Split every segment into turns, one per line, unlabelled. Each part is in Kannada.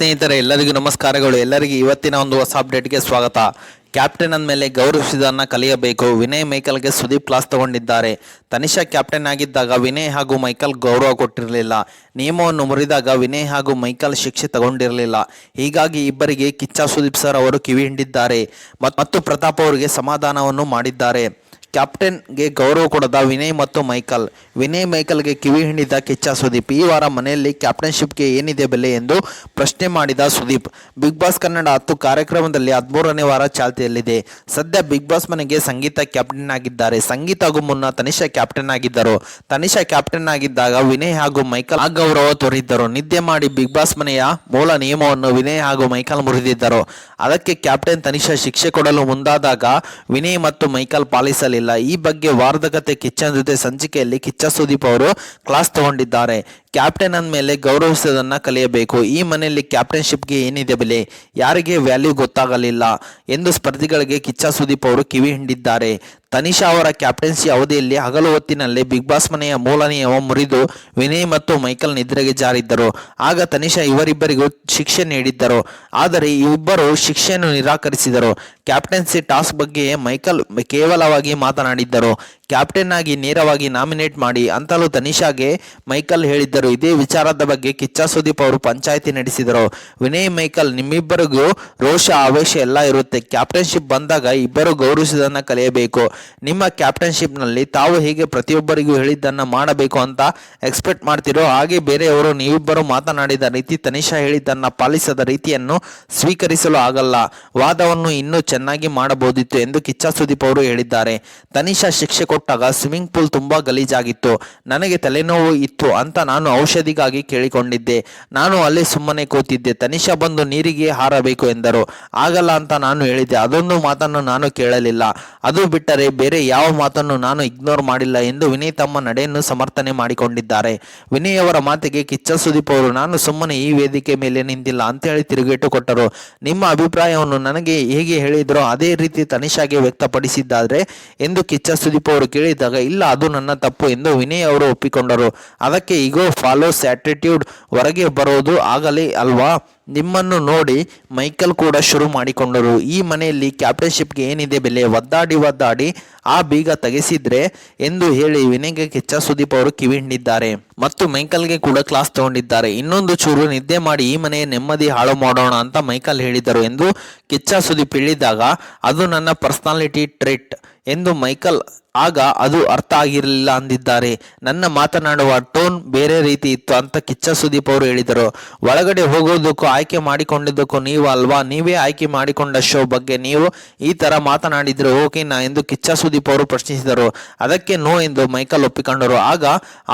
ಸ್ನೇಹಿತರೆ, ಎಲ್ಲರಿಗೂ ನಮಸ್ಕಾರಗಳು. ಎಲ್ಲರಿಗೂ ಇವತ್ತಿನ ಒಂದು ಹೊಸ ಅಪ್ಡೇಟ್ಗೆ ಸ್ವಾಗತ. ಕ್ಯಾಪ್ಟನ್ ಅಂದಮೇಲೆ ಗೌರವಿಸುವುದನ್ನು ಕಲಿಯಬೇಕು. ವಿನಯ್ ಮೈಕಲ್ಗೆ ಸುದೀಪ್ ಕ್ಲಾಸ್ ತಗೊಂಡಿದ್ದಾರೆ. ತನಿಷಾ ಕ್ಯಾಪ್ಟನ್ ಆಗಿದ್ದಾಗ ವಿನಯ್ ಹಾಗೂ ಮೈಕಲ್ ಗೌರವ ಕೊಟ್ಟಿರಲಿಲ್ಲ. ನಿಯಮವನ್ನು ಮುರಿದಾಗ ವಿನಯ್ ಹಾಗೂ ಮೈಕಲ್ ಶಿಕ್ಷೆ ತಗೊಂಡಿರಲಿಲ್ಲ. ಹೀಗಾಗಿ ಇಬ್ಬರಿಗೆ ಕಿಚ್ಚ ಸುದೀಪ್ ಸರ್ ಅವರು ಕಿವಿ ಹಿಂಡಿದ್ದಾರೆ ಮತ್ತು ಪ್ರತಾಪ್ ಅವರಿಗೆ ಸಮಾಧಾನವನ್ನು ಮಾಡಿದ್ದಾರೆ. ಕ್ಯಾಪ್ಟನ್ಗೆ ಗೌರವ ಕೊಡದ ವಿನಯ್ ಮತ್ತು ಮೈಕಲ್. ವಿನಯ್ ಮೈಕಲ್ಗೆ ಕಿವಿ ಹಿಂಡಿದ ಕಿಚ್ಚ ಸುದೀಪ್. ಈ ವಾರ ಮನೆಯಲ್ಲಿ ಕ್ಯಾಪ್ಟನ್ಶಿಪ್ಗೆ ಏನಿದೆ ಬೆಲೆ ಎಂದು ಪ್ರಶ್ನೆ ಮಾಡಿದ ಸುದೀಪ್. ಬಿಗ್ ಬಾಸ್ ಕನ್ನಡ 10 ಕಾರ್ಯಕ್ರಮದಲ್ಲಿ 13ನೇ ವಾರ ಚಾಲ್ತಿಯಲ್ಲಿದೆ. ಸದ್ಯ ಬಿಗ್ ಬಾಸ್ ಮನೆಗೆ ಸಂಗೀತ ಕ್ಯಾಪ್ಟನ್ ಆಗಿದ್ದಾರೆ. ಸಂಗೀತಗೂ ಮುನ್ನ ತನಿಷಾ ಕ್ಯಾಪ್ಟನ್ ಆಗಿದ್ದರು. ತನಿಷಾ ಕ್ಯಾಪ್ಟನ್ ಆಗಿದ್ದಾಗ ವಿನಯ್ ಹಾಗೂ ಮೈಕಲ್ ಅಗೌರವ ತೋರಿದ್ದರು. ನಿದ್ದೆ ಮಾಡಿ ಬಿಗ್ ಬಾಸ್ ಮನೆಯ ಮೂಲ ನಿಯಮವನ್ನು ವಿನಯ್ ಹಾಗೂ ಮೈಕಲ್ ಮುರಿದಿದ್ದರು. ಅದಕ್ಕೆ ಕ್ಯಾಪ್ಟನ್ ತನಿಷಾ ಶಿಕ್ಷೆ ಕೊಡಲು ಮುಂದಾದಾಗ ವಿನಯ್ ಮತ್ತು ಮೈಕಲ್ ಪಾಲಿಸಲಿಲ್ಲ. ಈ ಬಗ್ಗೆ ವಾರದ ಕತೆ ಕಿಚ್ಚನ್ ಜೊತೆ ಸಂಚಿಕೆಯಲ್ಲಿ ಕಿಚ್ಚ ಸುದೀಪ್ ಅವರು ಕ್ಲಾಸ್ ತಗೊಂಡಿದ್ದಾರೆ. ಕ್ಯಾಪ್ಟನ್ ಅಂದಮೇಲೆ ಗೌರವಿಸುವುದನ್ನು ಕಲಿಯಬೇಕು. ಈ ಮನೆಯಲ್ಲಿ ಕ್ಯಾಪ್ಟನ್ಶಿಪ್ಗೆ ಏನಿದೆ ಬೆಲೆ, ಯಾರಿಗೆ ವ್ಯಾಲ್ಯೂ ಗೊತ್ತಾಗಲಿಲ್ಲ ಎಂದು ಸ್ಪರ್ಧಿಗಳಿಗೆ ಕಿಚ್ಚ ಸುದೀಪ್ ಅವರು ಕಿವಿ ಹಿಂಡಿದ್ದಾರೆ. ತನಿಷಾ ಅವರ ಕ್ಯಾಪ್ಟನ್ಸಿ ಅವಧಿಯಲ್ಲಿ ಹಗಲು ಹೊತ್ತಿನಲ್ಲಿ ಬಿಗ್ ಬಾಸ್ ಮನೆಯ ಮೂಲ ನಿಯಮ ಮುರಿದು ವಿನಯ್ ಮತ್ತು ಮೈಕಲ್ ನಿದ್ರೆಗೆ ಜಾರಿದ್ದರು. ಆಗ ತನಿಷಾ ಇವರಿಬ್ಬರಿಗೂ ಶಿಕ್ಷೆ ನೀಡಿದ್ದರು. ಆದರೆ ಇಬ್ಬರು ಶಿಕ್ಷೆಯನ್ನು ನಿರಾಕರಿಸಿದರು. ಕ್ಯಾಪ್ಟನ್ಸಿ ಟಾಸ್ಕ್ ಬಗ್ಗೆ ಮೈಕಲ್ ಕೇವಲವಾಗಿ ಮಾತನಾಡಿದ್ದರು. ಕ್ಯಾಪ್ಟನ್ ಆಗಿ ನೇರವಾಗಿ ನಾಮಿನೇಟ್ ಮಾಡಿ ಅಂತಲೂ ತನಿಷಾಗೆ ಮೈಕಲ್ ಹೇಳಿದ್ದರು. ಇದೇ ವಿಚಾರದ ಬಗ್ಗೆ ಕಿಚ್ಚ ಸುದೀಪ್ ಅವರು ಪಂಚಾಯಿತಿ ನಡೆಸಿದರು. ವಿನಯ್ ಮೈಕಲ್, ನಿಮ್ಮಿಬ್ಬರಿಗೂ ರೋಷ ಆವೇಶ ಎಲ್ಲ ಇರುತ್ತೆ. ಕ್ಯಾಪ್ಟನ್ಶಿಪ್ ಬಂದಾಗ ಇಬ್ಬರು ಗೌರವಿಸುವುದನ್ನು ಕಲಿಯಬೇಕು. ನಿಮ್ಮ ಕ್ಯಾಪ್ಟನ್ಶಿಪ್ನಲ್ಲಿ ತಾವು ಹೇಗೆ ಪ್ರತಿಯೊಬ್ಬರಿಗೂ ಹೇಳಿದ್ದನ್ನು ಮಾಡಬೇಕು ಅಂತ ಎಕ್ಸ್ಪೆಕ್ಟ್ ಮಾಡ್ತಿರೋ ಹಾಗೆ ಬೇರೆಯವರು ನೀವಿಬ್ಬರು ಮಾತನಾಡಿದ ರೀತಿ ತನಿಷಾ ಹೇಳಿದ್ದನ್ನು ಪಾಲಿಸದ ರೀತಿಯನ್ನು ಸ್ವೀಕರಿಸಲು ಆಗಲ್ಲ. ವಾದವನ್ನು ಇನ್ನೂ ಚೆನ್ನಾಗಿ ಮಾಡಬಹುದಿತ್ತು ಎಂದು ಕಿಚ್ಚ ಸುದೀಪ್ ಅವರು ಹೇಳಿದ್ದಾರೆ. ತನಿಷಾ ಶಿಕ್ಷೆ ಕೊಟ್ಟಾಗ ಸ್ವಿಮ್ಮಿಂಗ್ ಪೂಲ್ ತುಂಬಾ ಗಲೀಜಾಗಿತ್ತು. ನನಗೆ ತಲೆನೋವು ಇತ್ತು ಅಂತ ನಾನು ಔಷಧಿಗಾಗಿ ಕೇಳಿಕೊಂಡಿದ್ದೆ. ನಾನು ಅಲ್ಲಿ ಸುಮ್ಮನೆ ಕೂತಿದ್ದೆ. ತನಿಷಾ ಬಂದು ನೀರಿಗೆ ಹಾರಬೇಕು ಎಂದರು. ಆಗಲ್ಲ ಅಂತ ನಾನು ಹೇಳಿದ್ದೆ. ಅದೊಂದು ಮಾತನ್ನು ನಾನು ಕೇಳಲಿಲ್ಲ. ಅದು ಬಿಟ್ಟರೆ ಬೇರೆ ಯಾವ ಮಾತನ್ನು ನಾನು ಇಗ್ನೋರ್ ಮಾಡಿಲ್ಲ ಎಂದು ವಿನಯ್ ತಮ್ಮ ನಡೆಯನ್ನು ಸಮರ್ಥನೆ ಮಾಡಿಕೊಂಡಿದ್ದಾರೆ. ವಿನಯ್ ಅವರ ಮಾತಿಗೆ ಕಿಚ್ಚ ಸುದೀಪ್ ಅವರು ನಾನು ಸುಮ್ಮನೆ ಈ ವೇದಿಕೆ ಮೇಲೆ ನಿಂತಿಲ್ಲ ಅಂತ ಹೇಳಿ ತಿರುಗೇಟು ಕೊಟ್ಟರು. ನಿಮ್ಮ ಅಭಿಪ್ರಾಯವನ್ನು ನನಗೆ ಹೇಗೆ ಹೇಳಿದ್ರೋ ಅದೇ ರೀತಿ ತನಿಷಾಗೆ ವ್ಯಕ್ತಪಡಿಸಿದ್ದಾರೆ ಎಂದು ಕಿಚ್ಚ ಸುದೀಪ್ ಅವರು ಕೇಳಿದಾಗ ಇಲ್ಲ, ಅದು ನನ್ನ ತಪ್ಪು ಎಂದು ವಿನಯ್ ಅವರು ಒಪ್ಪಿಕೊಂಡರು. ಅದಕ್ಕೆ ಈಗೋ ಫಾಲೋಸ್ ಆಟಿಟ್ಯೂಡ್ ಹೊರಗೆ ಬರೋದು ಆಗಲೇ ಅಲ್ವಾ. ನಿಮ್ಮನ್ನು ನೋಡಿ ಮೈಕಲ್ ಕೂಡ ಶುರು ಮಾಡಿಕೊಂಡರು. ಈ ಮನೆಯಲ್ಲಿ ಕ್ಯಾಪ್ಟನ್ಶಿಪ್ಗೆ ಏನಿದೆ ಬೆಲೆ, ಒದ್ದಾಡಿ ಆ ಬೀಗ ತೆಗೆಸಿದ್ರೆ ಎಂದು ಹೇಳಿ ವಿನಯ್ಗೆ ಕಿಚ್ಚ ಸುದೀಪ್ ಅವರು ಕಿವಿ ಹಿಂಡಿದ್ದಾರೆ ಮತ್ತು ಮೈಕಲ್ಗೆ ಕೂಡ ಕ್ಲಾಸ್ ತಗೊಂಡಿದ್ದಾರೆ. ಇನ್ನೊಂದು ಚೂರು ನಿದ್ದೆ ಮಾಡಿ ಈ ಮನೆಯ ನೆಮ್ಮದಿ ಹಾಳು ಮಾಡೋಣ ಅಂತ ಮೈಕಲ್ ಹೇಳಿದರು ಎಂದು ಕಿಚ್ಚ ಸುದೀಪ್ ಹೇಳಿದಾಗ ಅದು ನನ್ನ ಪರ್ಸನಾಲಿಟಿ ಟ್ರೇಟ್ ಎಂದು ಮೈಕಲ್ ಆಗ ಅದು ಅರ್ಥ ಆಗಿರಲಿಲ್ಲ ಅಂದಿದ್ದಾರೆ. ನನ್ನ ಮಾತನಾಡುವ ಟೋನ್ ಬೇರೆ ರೀತಿ ಇತ್ತು ಅಂತ ಕಿಚ್ಚ ಸುದೀಪ್ ಅವರು ಹೇಳಿದರು. ಒಳಗಡೆ ಹೋಗೋದಕ್ಕೂ ಆಯ್ಕೆ ಮಾಡಿಕೊಂಡಿದ್ದಕ್ಕೂ ನೀವು ಅಲ್ವಾ, ನೀವೇ ಆಯ್ಕೆ ಮಾಡಿಕೊಂಡ ಶೋ ಬಗ್ಗೆ ನೀವು ಈ ತರ ಮಾತನಾಡಿದ್ರೆ ಓಕೆನಾ ಎಂದು ಕಿಚ್ಚ ಸುದೀಪ್ ಅವರು ಪ್ರಶ್ನಿಸಿದರು. ಅದಕ್ಕೆ ನೋ ಎಂದು ಮೈಕಲ್ ಒಪ್ಪಿಕೊಂಡರು. ಆಗ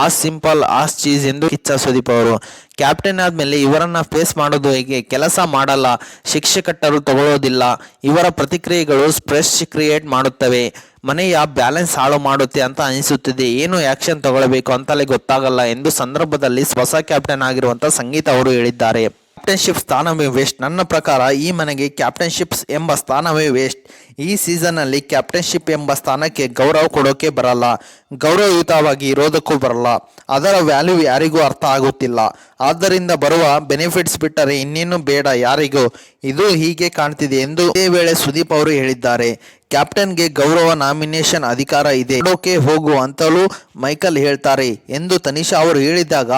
ಆಸ್ ಸಿಂಪಲ್ ಆಸ್ ಚೀಸ್ ಎಂದು ಕಿಚ್ಚ ಸುದೀಪ್ ಅವರು. ಕ್ಯಾಪ್ಟನ್ ಆದ್ಮೇಲೆ ಇವರನ್ನ ಫೇಸ್ ಮಾಡೋದು ಹೇಗೆ, ಕೆಲಸ ಮಾಡಲ್ಲ, ಶಿಕ್ಷೆ ಕಟ್ಟರು ತಗೊಳ್ಳೋದಿಲ್ಲ, ಇವರ ಪ್ರತಿಕ್ರಿಯೆಗಳು ಸ್ಟ್ರೆಸ್ ಕ್ರಿಯೇಟ್ ಮಾಡುತ್ತವೆ, ಮನೆಯ ಬ್ಯಾಲೆನ್ಸ್ ಹಾಳು ಮಾಡುತ್ತೆ ಅಂತ ಅನಿಸುತ್ತಿದೆ, ಏನು ಆಕ್ಷನ್ ತಗೊಳ್ಬೇಕು ಅಂತಲೇ ಗೊತ್ತಾಗಲ್ಲ ಎಂದು ಸಂದರ್ಭದಲ್ಲಿ ಹೊಸ ಕ್ಯಾಪ್ಟನ್ ಆಗಿರುವಂತ ಸಂಗೀತ ಅವರು ಹೇಳಿದ್ದಾರೆ. ಕ್ಯಾಪ್ಟನ್ಶಿಪ್ ಸ್ಥಾನವೇ ವೇಸ್ಟ್. ನನ್ನ ಪ್ರಕಾರ ಈ ಮನೆಗೆ ಕ್ಯಾಪ್ಟನ್ಶಿಪ್ಸ್ ಎಂಬ ಸ್ಥಾನವೇ ವೇಸ್ಟ್. ಈ ಸೀಸನ್ನಲ್ಲಿ ಕ್ಯಾಪ್ಟನ್ಶಿಪ್ ಎಂಬ ಸ್ಥಾನಕ್ಕೆ ಗೌರವ ಕೊಡೋಕೆ ಬರಲ್ಲ, ಗೌರವಯುತವಾಗಿ ಇರೋದಕ್ಕೂ ಬರಲ್ಲ. ಅದರ ವ್ಯಾಲ್ಯೂ ಯಾರಿಗೂ ಅರ್ಥ ಆಗುತ್ತಿಲ್ಲ. ಆದ್ದರಿಂದ ಬರುವ ಬೆನಿಫಿಟ್ಸ್ ಬಿಟ್ಟರೆ ಇನ್ನೇನು ಬೇಡ ಯಾರಿಗೂ. ಇದು ಹೀಗೆ ಕಾಣ್ತಿದೆ ಎಂದು ಇದೇ ವೇಳೆ ಸುದೀಪ್ ಅವರು ಹೇಳಿದ್ದಾರೆ. ಕ್ಯಾಪ್ಟನ್ಗೆ ಗೌರವ ನಾಮಿನೇಷನ್ ಅಧಿಕಾರ ಇದೆ, ನೋಡೋಕೆ ಹೋಗು ಅಂತಲೂ ಮೈಕಲ್ ಹೇಳ್ತಾರೆ ಎಂದು ತನಿಷಾ ಅವರು ಹೇಳಿದಾಗ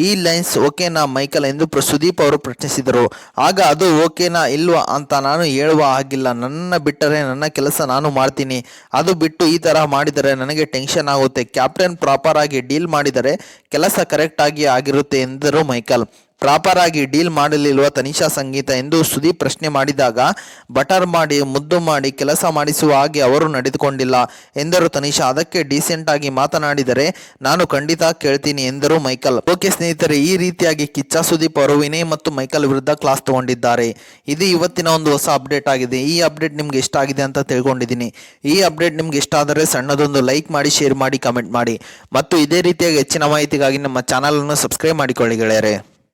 ಈ ಲೈನ್ಸ್ ಓಕೆನಾ ಮೈಕಲ್ ಎಂದು ಸುದೀಪ್ ಅವರು ಪ್ರಶ್ನಿಸಿದರು. ಆಗ ಅದು ಓಕೆನಾ ಇಲ್ವಾ ಅಂತ ನಾನು ಹೇಳುವ ಹಾಗಿಲ್ಲ. ನನ್ನ ಬಿಟ್ಟರೆ ನನ್ನ ಕೆಲಸ ನಾನು ಮಾಡ್ತೀನಿ. ಅದು ಬಿಟ್ಟು ಈ ತರ ಮಾಡಿದರೆ ನನಗೆ ಟೆನ್ಷನ್ ಆಗುತ್ತೆ. ಕ್ಯಾಪ್ಟನ್ ಪ್ರಾಪರ್ ಆಗಿ ಡೀಲ್ ಮಾಡಿದರೆ ಕೆಲಸ ಕರೆಕ್ಟ್ ಆಗಿ ಆಗಿರುತ್ತೆ ಎಂದರು ಮೈಕಲ್. ಪ್ರಾಪರ್ ಆಗಿ ಡೀಲ್ ಮಾಡಲಿಲ್ವ ತನಿಷಾ ಸಂಗೀತ ಎಂದು ಸುದೀಪ್ ಪ್ರಶ್ನೆ ಮಾಡಿದಾಗ ಬಟರ್ ಮಾಡಿ ಮುದ್ದು ಮಾಡಿ ಕೆಲಸ ಮಾಡಿಸುವ ಹಾಗೆ ಅವರು ನಡೆದುಕೊಂಡಿಲ್ಲ ಎಂದರು ತನಿಷಾ. ಅದಕ್ಕೆ ಡೀಸೆಂಟ್ ಆಗಿ ಮಾತನಾಡಿದರೆ ನಾನು ಖಂಡಿತ ಕೇಳ್ತೀನಿ ಎಂದರು ಮೈಕಲ್. ಓಕೆ ಸ್ನೇಹಿತರೆ, ಈ ರೀತಿಯಾಗಿ ಕಿಚ್ಚ ಸುದೀಪ್ ಅವರು ವಿನಯ್ ಮತ್ತು ಮೈಕಲ್ ವಿರುದ್ಧ ಕ್ಲಾಸ್ ತಗೊಂಡಿದ್ದಾರೆ. ಇದು ಇವತ್ತಿನ ಒಂದು ಹೊಸ ಅಪ್ಡೇಟ್ ಆಗಿದೆ. ಈ ಅಪ್ಡೇಟ್ ನಿಮ್ಗೆ ಇಷ್ಟ ಆಗಿದೆ ಅಂತ ತಿಳ್ಕೊಂಡಿದ್ದೀನಿ. ಈ ಅಪ್ಡೇಟ್ ನಿಮ್ಗೆ ಇಷ್ಟ ಆದರೆ ಸಣ್ಣದೊಂದು ಲೈಕ್ ಮಾಡಿ, ಶೇರ್ ಮಾಡಿ, ಕಮೆಂಟ್ ಮಾಡಿ ಮತ್ತು ಇದೇ ರೀತಿಯಾಗಿ ಹೆಚ್ಚಿನ ಮಾಹಿತಿಗಾಗಿ ನಮ್ಮ ಚಾನಲ್ ಅನ್ನು ಸಬ್ಸ್ಕ್ರೈಬ್ ಮಾಡಿಕೊಳ್ಳಿ ಗೆಳೆಯರೆ.